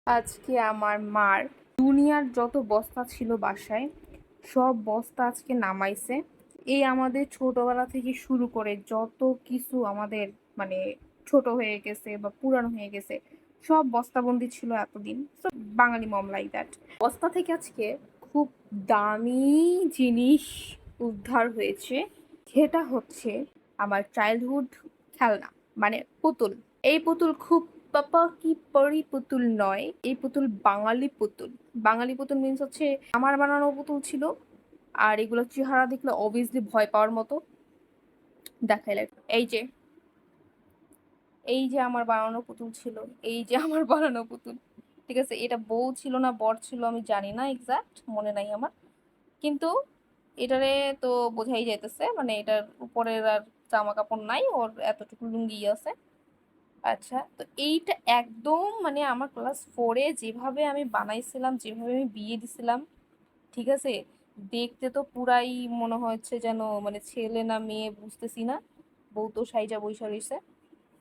আজকে আমার মার দুনিয়ার যত বস্তা ছিল বাসায় সব বস্তা আজকে নামাইছে। এই আমাদের ছোটবেলা থেকে শুরু করে যত কিছু আমাদের মানে ছোট হয়ে গেছে বা পুরানো হয়ে গেছে সব বস্তাবন্দি ছিল এতদিন। তো বাঙালি মম লাইক দ্যাট। বস্তা থেকে আজকে খুব দামি জিনিস উদ্ধার হয়েছে, সেটা হচ্ছে আমার চাইল্ডহুড খেলনা, মানে পুতুল। এই পুতুল খুব পাপা কি পরি পুতুল নয়, এই পুতুল বাঙালি পুতুল। বাঙালি পুতুল মিন্স হচ্ছে আমার বানানো পুতুল ছিল। আর এগুলো চেহারা দেখলে অবভিয়াসলি ভয় পাওয়ার মতো। দেখাইলে এই যে আমার বানানো পুতুল ছিল, এই যে আমার বানানো পুতুল। ঠিক আছে, এটা বউ ছিল না বর ছিল আমি জানি না, এক্সাক্ট মনে নাই আমার। কিন্তু এটারে তো বোঝাই যাইতেছে, মানে এটার উপরের আর জামা কাপড় নাই, ওর এতটুকু লুঙ্গি আছে। আচ্ছা, তো এইটা একদম মানে আমার ক্লাস 4-এ যেভাবে আমি বানাইছিলাম, যেভাবে আমি বিয়ে দিছিলাম, ঠিক আছে, দেখতে তো পুরাই মনে হচ্ছে যেন মানে ছেলে না মেয়ে বুঝতেছি না। বউ তো সাইজা বইসা রইছে।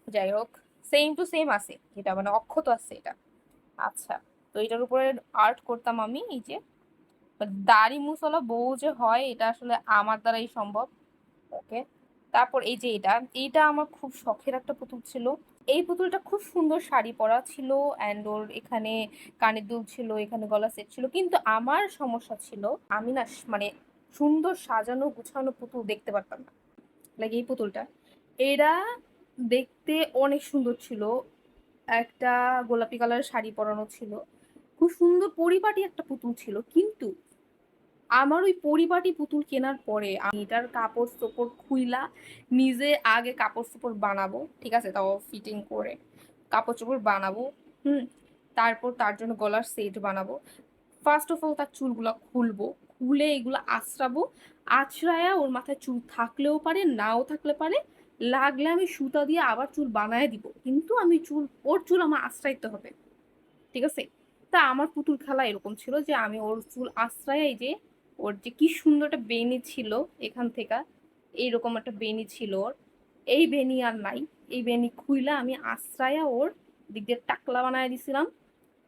যাই হোক, সেম টু সেম আছে, এটা মানে অক্ষত আছে এটা। আচ্ছা, তো এটার উপরে আর্ট করতাম আমি। এই যে দাড়ি মুছলা বউ যে হয়, এটা আসলে আমার দ্বারাই সম্ভব। ওকে, তারপর এই যে এইটা আমার খুব শখের একটা পুতুল ছিল। এই পুতুলটা খুব সুন্দর শাড়ি পরা ছিল, অ্যান্ড ওর এখানে কানের দুল ছিল, এখানে গলা সেট ছিল। কিন্তু আমার সমস্যা ছিল, আমি না মানে সুন্দর সাজানো গুছানো পুতুল দেখতে পারতাম না। লাইক এই পুতুলটা, এরা দেখতে অনেক সুন্দর ছিল। একটা গোলাপি কালারের শাড়ি পরানো ছিল, খুব সুন্দর পরিপাটি একটা পুতুল ছিল। কিন্তু আমার ওই পরিপাটি পুতুল কেনার পরে আমি এটার কাপড় চোপড় খুইলা নিজে আগে কাপড় চোপড় বানাবো, ঠিক আছে, তাও ফিটিং করে কাপড় চোপড় বানাবো। হুম, তারপর তার জন্য গলার সেট বানাবো। ফার্স্ট অফ অল তার চুলগুলো খুলবো, খুলে এগুলো আঁচড়াবো। আঁচড়ায়া ওর মাথায় চুল থাকলেও পারে, নাও থাকলে পারে, লাগলে আমি সুতা দিয়ে আবার চুল বানায় দিব। কিন্তু আমি ওর চুল আমার আঁচড়াইতে হবে, ঠিক আছে। তা আমার পুতুল খেলা এরকম ছিল যে আমি ওর চুল আশ্রয়, এই যে ওর যে কি সুন্দর একটা বেনি ছিল এখান থেকে, এইরকম একটা বেনি ছিল ওর। এই বেনি আর নাই, এই বেনি খুইলা আমি আশ্রয়া ওর দিক দিয়ে টাকলা বানায় দিছিলাম।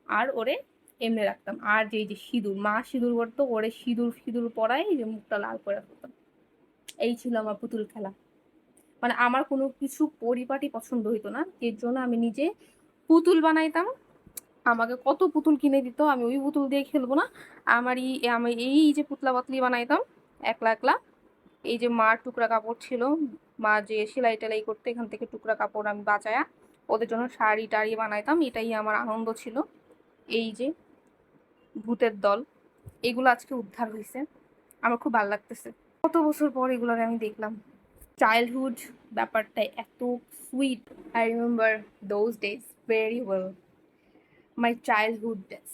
আর ওরে এমনি রাখতাম। আর যে এই যে সিঁদুর, মা সিঁদুর করতো, ওরে সিঁদুর ফিঁদুর পরায় এই যে মুখটা লাল করে ফেলতাম। এই ছিল আমার পুতুল খেলা। মানে আমার কোনো কিছু পরিপাটি পছন্দ হইতো না, এর জন্য আমি নিজে পুতুল বানাইতাম। আমাকে কত পুতুল কিনে দিত, আমি ওই পুতুল দিয়ে খেলবো না। আমি এই যে পুতলা পাতলি বানাইতাম একলা একলা। এই যে মার টুকরা কাপড় ছিল, মা যে সেলাই টেলাই করতে, এখান থেকে টুকরা কাপড় আমি বাঁচায়া ওদের জন্য শাড়ি টাড়ি বানাইতাম। এটাই আমার আনন্দ ছিল। এই যে ভূতের দল, এগুলো আজকে উদ্ধার হয়েছে, আমার খুব ভালো লাগতেছে। কত বছর পর এগুলোর আমি দেখলাম। চাইল্ডহুড ব্যাপারটা এত sweet. I remember those days very well, my childhood days.